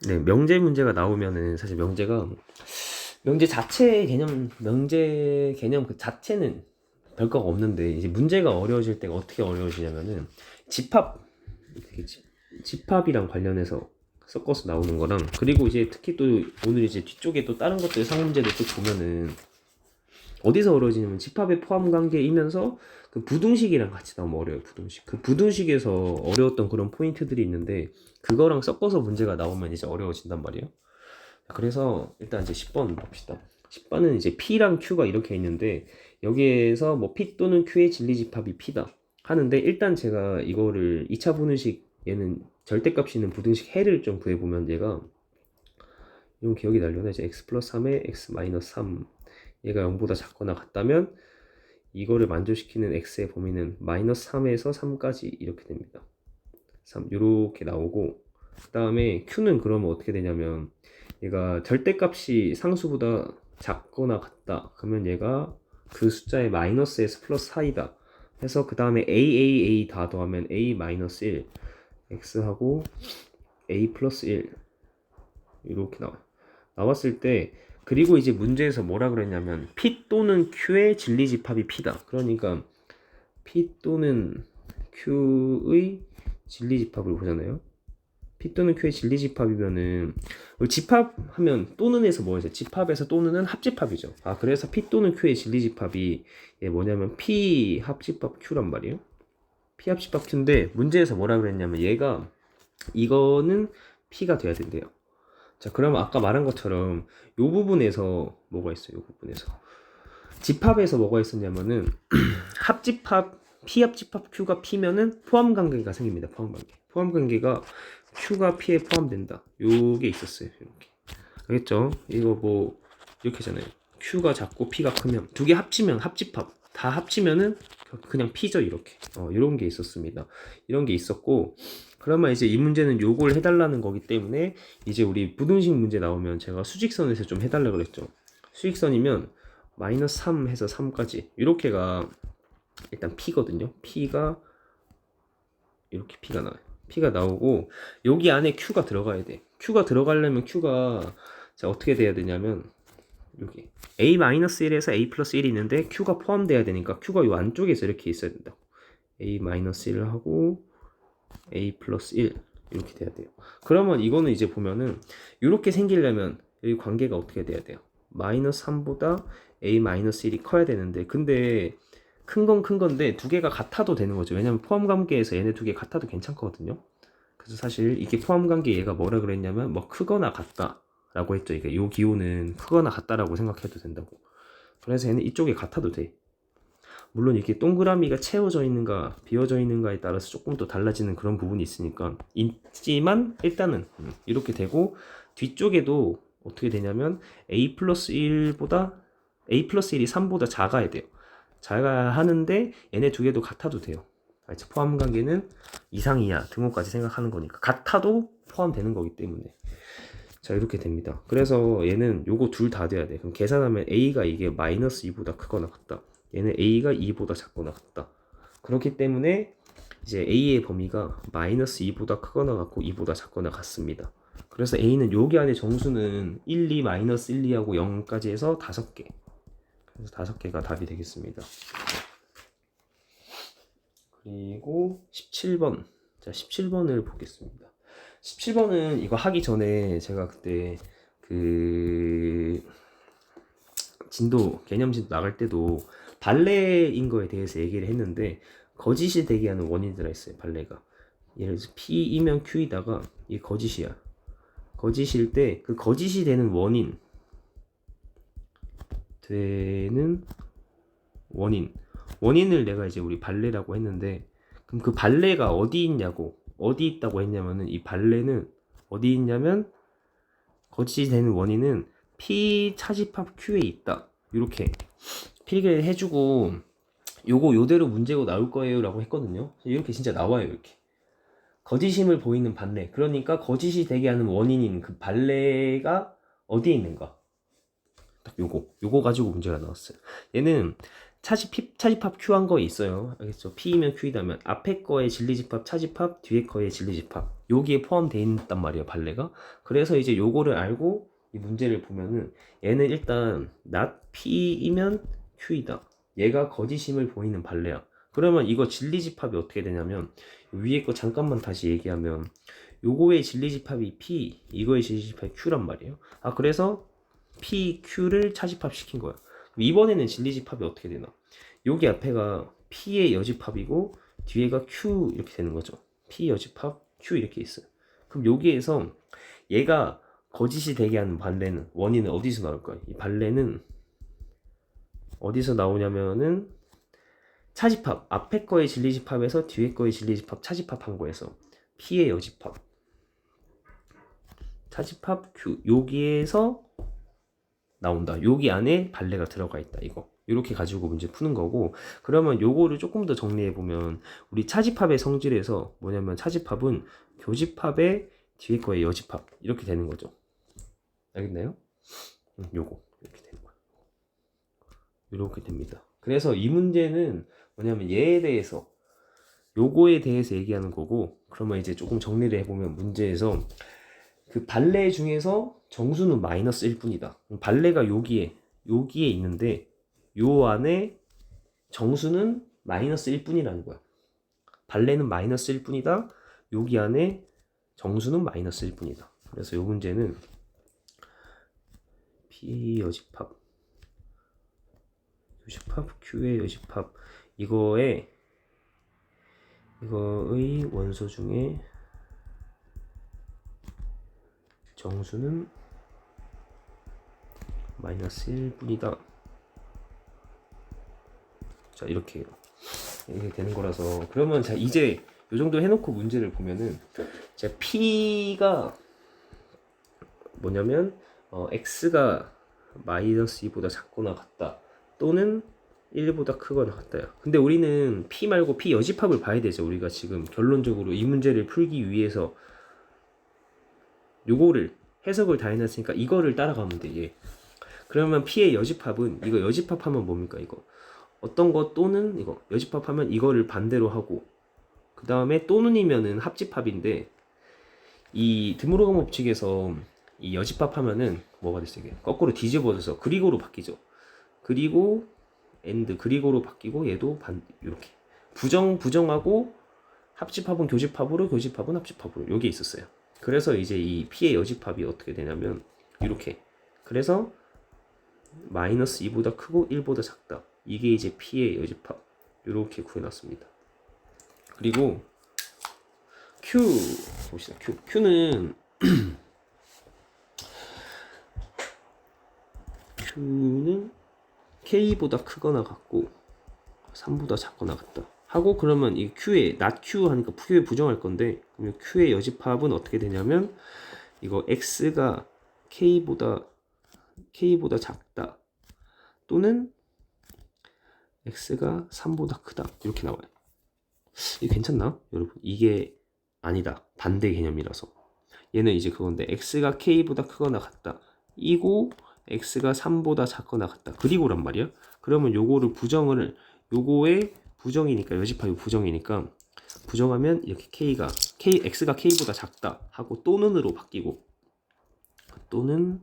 네, 명제 문제가 나오면은 사실 명제 자체 개념, 명제 개념 그 자체는 별거가 없는데 이제 문제가 어려워질 때가 어떻게 어려워지냐면은 집합, 이렇게 집합이랑 관련해서 섞어서 나오는 거랑, 그리고 이제 특히 또 오늘 이제 뒤쪽에 또 다른 것들 상문제도 또 보면은 어디서 어려워지냐면 집합의 포함 관계이면서 그 부등식이랑 같이 나오면 어려워요. 부등식. 그 부등식에서 어려웠던 그런 포인트들이 있는데 그거랑 섞어서 문제가 나오면 이제 어려워진단 말이에요. 그래서 일단 이제 10번 봅시다. 10번은 이제 P랑 Q가 이렇게 있는데 여기에서 뭐 P 또는 Q의 진리집합이 P다 하는데, 일단 제가 이거를 2차 부등식, 얘는 절대값이 있는 부등식 해를 좀 구해보면 얘가 이런 기억이 나려나, 이제 x 플러스 3에 x 마이너스 3, 얘가 0보다 작거나 같다면 이거를 만족시키는 x의 범위는 마이너스 3에서 3까지 이렇게 됩니다. 3 이렇게 나오고, 그 다음에 q는 그러면 어떻게 되냐면 얘가 절대값이 상수보다 작거나 같다 그러면 얘가 그 숫자의 마이너스 s 플러스 4이다 해서 그 다음에 a 다 더하면 a 마이너스 1 x하고 a 플러스 1 이렇게 나왔을 때, 그리고 이제 문제에서 뭐라 그랬냐면 P 또는 Q의 진리집합이 P다. 그러니까 P 또는 Q의 진리집합을 보잖아요. P 또는 Q의 진리집합이면은 집합하면 또는에서 뭐였어요? 집합에서 또는은 합집합이죠. 그래서 P 또는 Q의 진리집합이 뭐냐면 P 합집합 Q란 말이에요. P 합집합 Q인데 문제에서 뭐라 그랬냐면 얘가 이거는 P가 돼야 된대요. 자, 그러면 아까 말한 것처럼 요 부분에서 뭐가 있어요? 요 부분에서 집합에서 뭐가 있었냐면은 합집합, P합집합 Q가 P면은 포함관계가 생깁니다. 포함관계. 포함관계가 Q가 P에 포함된다. 요게 있었어요. 이렇게. 알겠죠? 이거 뭐 이렇게잖아요. Q가 작고 P가 크면 두 개 합치면 합집합. 다 합치면은 그냥 P죠. 이렇게. 이런 게 있었습니다. 이런 게 있었고, 그러면 이제 이 문제는 요걸 해달라는 거기 때문에 이제 우리 부등식 문제 나오면 제가 수직선에서 좀 해달라 그랬죠. 수직선이면 마이너스 3 해서 3까지 이렇게가 일단 P거든요. P가 이렇게 P가 나와요. P가 나오고 여기 안에 Q가 들어가야 돼. Q가 들어가려면 Q가 자 어떻게 돼야 되냐면 여기 A-1에서 A 플러스 1이 있는데 Q가 포함돼야 되니까 Q가 이 안쪽에서 이렇게 있어야 된다. A-1을 하고 A 플러스 1 이렇게 돼야 돼요. 그러면 이거는 이제 보면은 이렇게 생기려면 여기 관계가 어떻게 돼야 돼요? 마이너스 3보다 A 마이너스 1이 커야 되는데, 근데 큰 건 큰 건데 두 개가 같아도 되는 거죠. 왜냐면 포함 관계에서 얘네 두 개 같아도 괜찮거든요. 그래서 사실 이게 포함 관계 얘가 뭐라 그랬냐면 뭐 크거나 같다 라고 했죠. 이게 요 기호는 크거나 같다라고 생각해도 된다고. 그래서 얘는 이쪽에 같아도 돼. 물론 이게 동그라미가 채워져 있는가 비어져 있는가에 따라서 조금 더 달라지는 그런 부분이 있지만 일단은 이렇게 되고, 뒤쪽에도 어떻게 되냐면 a 플러스 1보다 a 플러스 1이 3보다 작아야 돼요. 작아야 하는데 얘네 두 개도 같아도 돼요. 포함 관계는 이상 이하 등호까지 생각하는 거니까 같아도 포함되는 거기 때문에 자 이렇게 됩니다. 그래서 얘는 요거 둘 다 돼야 돼. 그럼 계산하면 a가 이게 마이너스 2보다 크거나 같다, 얘는 a가 2보다 작거나 같다. 그렇기 때문에 이제 a의 범위가 마이너스 2보다 크거나 같고 2보다 작거나 같습니다. 그래서 a는 여기 안에 정수는 1, 2, 마이너스 1, 2하고 0까지 해서 5개. 그래서 5개가 답이 되겠습니다. 그리고 17번. 자, 17번을 보겠습니다. 17번은 이거 하기 전에 제가 그때 그 개념 진도 나갈 때도 발레인 거에 대해서 얘기를 했는데 거짓이 되게 하는 원인들이 있어요. 발레가 예를 들어서 P이면 Q이다가 이게 거짓이야. 거짓일 때 그 거짓이 되는 원인을 내가 이제 우리 발레라고 했는데, 그럼 그 발레가 어디 있다고 했냐면은 이 발레는 어디 있냐면 거짓이 되는 원인은 P 차집합 Q에 있다. 이렇게 필기를 해주고 요거 요대로 문제가 나올 거예요 라고 했거든요. 이렇게 진짜 나와요. 이렇게 거짓임을 보이는 발레, 그러니까 거짓이 되게 하는 원인인 그 발레가 어디에 있는가, 딱 요거 가지고 문제가 나왔어요. 얘는 차집합 Q 한 거 있어요. 알겠죠? P이면 Q이다면 앞에 거의 진리집합 차집합, 뒤에 거의 진리집합 여기에 포함되어 있단 말이에요, 발레가. 그래서 이제 요거를 알고 이 문제를 보면은 얘는 일단 not P이면 Q이다. 얘가 거짓임을 보이는 발레야. 그러면 이거 진리집합이 어떻게 되냐면 위에 거 잠깐만 다시 얘기하면 요거의 진리집합이 P, 이거의 진리집합이 Q란 말이에요. 그래서 P, Q를 차집합 시킨 거야. 그럼 이번에는 진리집합이 어떻게 되나? 여기 앞에가 P의 여집합이고 뒤에가 Q 이렇게 되는 거죠. P 여집합, Q 이렇게 있어요. 그럼 여기에서 얘가 거짓이 되게 하는 발레는 원인은 어디서 나올까요? 이 발레는 어디서 나오냐면은 차집합, 앞에 거의 진리집합에서 뒤에 거의 진리집합 차집합한 거에서 P의 여집합, 차집합 Q 여기에서 나온다. 여기 안에 발레가 들어가 있다. 이거 이렇게 가지고 문제 푸는 거고, 그러면 요거를 조금 더 정리해 보면 우리 차집합의 성질에서 뭐냐면 차집합은 교집합의 뒤에 거의 여집합 이렇게 되는 거죠. 알겠나요? 요거 이렇게 되는 거예요. 이렇게 됩니다. 그래서 이 문제는 뭐냐면 얘에 대해서 요거에 대해서 얘기하는 거고, 그러면 이제 조금 정리를 해보면 문제에서 그 발레 중에서 정수는 마이너스 1뿐이다. 발레가 여기에 있는데 요 안에 정수는 마이너스 1뿐이라는 거야. 발레는 마이너스 1뿐이다. 여기 안에 정수는 마이너스 1뿐이다. 그래서 요 문제는 P 여집합, Q의 여집합 이거의 원소 중에 정수는 마이너스 1뿐이다. 자, 이렇게 되는 거라서, 그러면 자 이제 요 정도 해놓고 문제를 보면은 자 P가 뭐냐면 X가 마이너스 2보다 작거나 같다 또는 1보다 크거나 같다야. 근데 우리는 P 말고 P 여집합을 봐야 되죠. 우리가 지금 결론적으로 이 문제를 풀기 위해서 요거를 해석을 다 해놨으니까 이거를 따라가면 돼. 얘. 그러면 P의 여집합은 이거 여집합하면 뭡니까? 이거 어떤 거 또는 이거 여집합하면 이거를 반대로 하고, 그 다음에 또는이면은 합집합인데 이 드모르간 법칙에서 이 여집합하면은 뭐가 됐어? 이게 거꾸로 뒤집어져서 그리고로 바뀌죠. 그리고 엔드 그리고로 바뀌고 얘도 이렇게 부정하고 합집합은 교집합으로, 교집합은 합집합으로 여기 있었어요. 그래서 이제 이 P의 여집합이 어떻게 되냐면 이렇게, 그래서 마이너스 2보다 크고 1보다 작다. 이게 이제 P의 여집합 이렇게 구해놨습니다. 그리고 Q 봅시다. Q는 K보다 크거나 같고 3보다 작거나 같다 하고, 그러면 이 Q에 not Q 하니까 Q에 부정할 건데, 그러면 Q의 여집합은 어떻게 되냐면 이거 X가 K보다 작다 또는 X가 3보다 크다 이렇게 나와요. 이게 괜찮나? 여러분, 이게 아니다. 반대 개념이라서. 얘는 이제 그건데 X가 K보다 크거나 같다 이고 X가 3보다 작거나 같다 그리고란 말이야. 그러면 요거를 요거의 부정이니까, 여집합이 부정이니까 부정하면 이렇게 X가 K보다 작다 하고 또는으로 바뀌고, 또는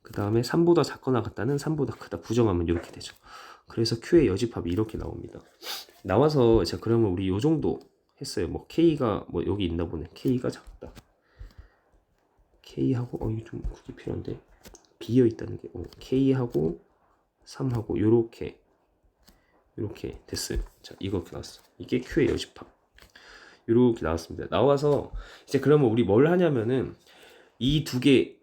그 다음에 3보다 작거나 같다는 3보다 크다 부정하면 이렇게 되죠. 그래서 Q의 여집합이 이렇게 나옵니다. 나와서 자 그러면 우리 요 정도 했어요. 뭐 K가 뭐 여기 있나 보네. K가 작다. K하고 이게 좀 크기 필요한데 비어 있다는 게 K하고 3하고 요렇게 됐어요. 자 이렇게 나왔어. 이게 Q의 여집합. 요렇게 나왔습니다. 나와서 이제 그러면 우리 뭘 하냐면은 이 두 개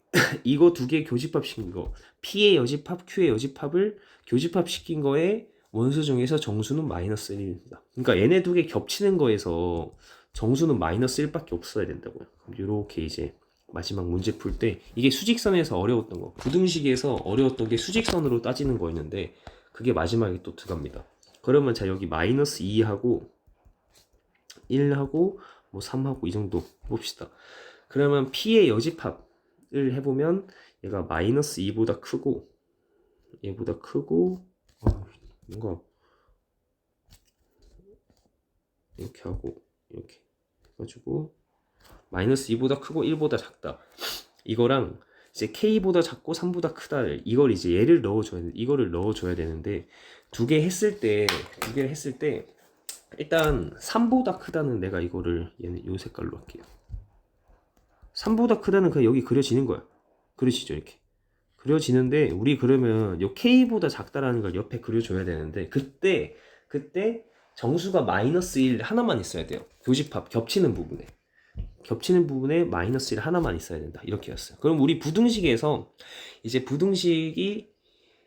이거 두 개 교집합 시킨 거, P의 여집합, Q의 여집합을 교집합 시킨 거에 원수 중에서 정수는 마이너스 1입니다. 그러니까 얘네 두 개 겹치는 거에서 정수는 마이너스 1밖에 없어야 된다고요. 이렇게 이제 마지막 문제 풀 때 이게 수직선에서 어려웠던 거, 부등식에서 어려웠던 게 수직선으로 따지는 거였는데 그게 마지막에 또 들어갑니다. 그러면 자 여기 마이너스 2하고 1하고 뭐 3하고 이 정도 봅시다. 그러면 P의 여집합을 해보면 얘가 마이너스 2보다 크고 얘보다 크고 뭔가 이렇게 하고 이렇게 해가지고 마이너스 2보다 크고 1보다 작다. 이거랑 이제 K보다 작고 3보다 크다를 이걸 이제 얘를 넣어줘야 돼. 이거를 넣어줘야 되는데 두 개를 했을 때 일단 3보다 크다는 내가 이거를 얘는 요 색깔로 할게요. 3보다 크다는 그냥 여기 그려지는 거야. 그려지죠 이렇게. 그려지는데 우리 그러면 요 K보다 작다라는 걸 옆에 그려줘야 되는데 그때 정수가 마이너스 1 하나만 있어야 돼요. 교집합 겹치는 부분에 마이너스 1 하나만 있어야 된다. 이렇게 였어요. 그럼 우리 부등식에서 이제 부등식이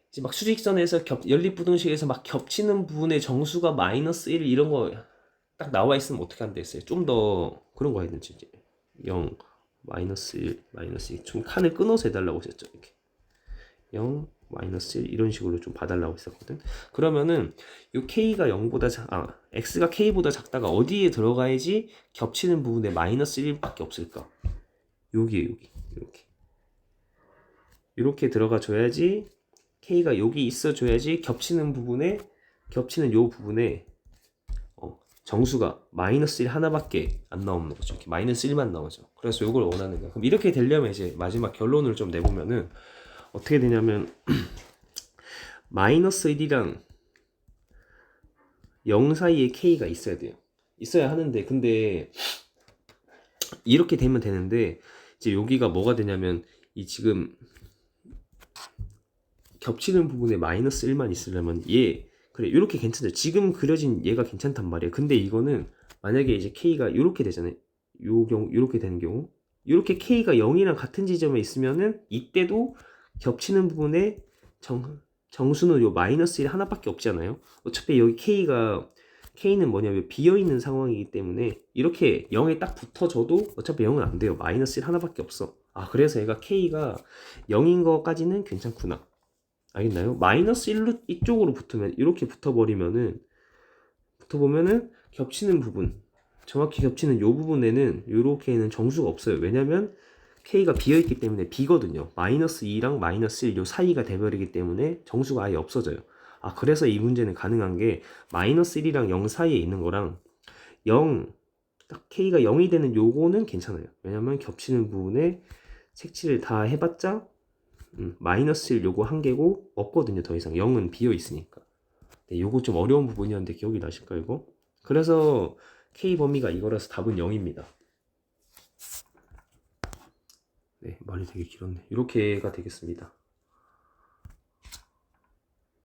이제 막 수직선에서 연립부등식에서 막 겹치는 부분에 정수가 마이너스 1 이런 거 딱 나와 있으면 어떻게 한다 했어요? 좀 더 그런 거 해야되지 이제 0 마이너스 1 마이너스 2 좀 칸을 끊어서 해달라고 했었죠. 이렇게 0 마이너스 1 이런 식으로 좀 봐달라고 했었거든. 그러면은 요 k가 0보다 x가 k보다 작다가 어디에 들어가야지 겹치는 부분에 마이너스 1밖에 없을까? 여기 이렇게 들어가 줘야지 k가 여기 있어 줘야지 겹치는 요 부분에 정수가 마이너스 1 하나밖에 안 나오는 거죠. 이렇게 마이너스 1만 나오죠. 그래서 이걸 원하는 거야. 그럼 이렇게 되려면 이제 마지막 결론을 좀 내보면은 어떻게 되냐면 마이너스 1이랑 0 사이에 k가 있어야 돼요. 있어야 하는데 근데 이렇게 되면 되는데 이제 여기가 뭐가 되냐면 이 지금 겹치는 부분에 마이너스 1만 있으려면 그래 이렇게 괜찮죠. 지금 그려진 얘가 괜찮단 말이에요. 근데 이거는 만약에 이제 k가 이렇게 되잖아요. 이렇게 되는 경우 이렇게 k가 0이랑 같은 지점에 있으면은 이때도 겹치는 부분에 정수는 요 마이너스 1 하나밖에 없잖아요. 어차피 여기 k는 뭐냐면 비어있는 상황이기 때문에 이렇게 0에 딱 붙어져도 어차피 0은 안 돼요. 마이너스 1 하나밖에 없어. 그래서 얘가 k가 0인 거까지는 괜찮구나. 알겠나요? 마이너스 1로 이쪽으로 붙으면 이렇게 붙어보면은 겹치는 부분 정확히 겹치는 요 부분에는 요렇게는 정수가 없어요. 왜냐면 k가 비어있기 때문에 비거든요. 마이너스 2랑 마이너스 1 요 사이가 돼버리기 때문에 정수가 아예 없어져요. 그래서 이 문제는 가능한 게 마이너스 1이랑 0 사이에 있는 거랑 딱 k가 0이 되는 요거는 괜찮아요. 왜냐면 겹치는 부분에 색칠을 다 해봤자 마이너스 1 요거 한 개고 없거든요. 더 이상 0은 비어 있으니까. 네, 요거 좀 어려운 부분이었는데 기억이 나실까요 이거? 그래서 k 범위가 이거라서 답은 0입니다. 네, 말이 되게 길었네. 이렇게가 되겠습니다.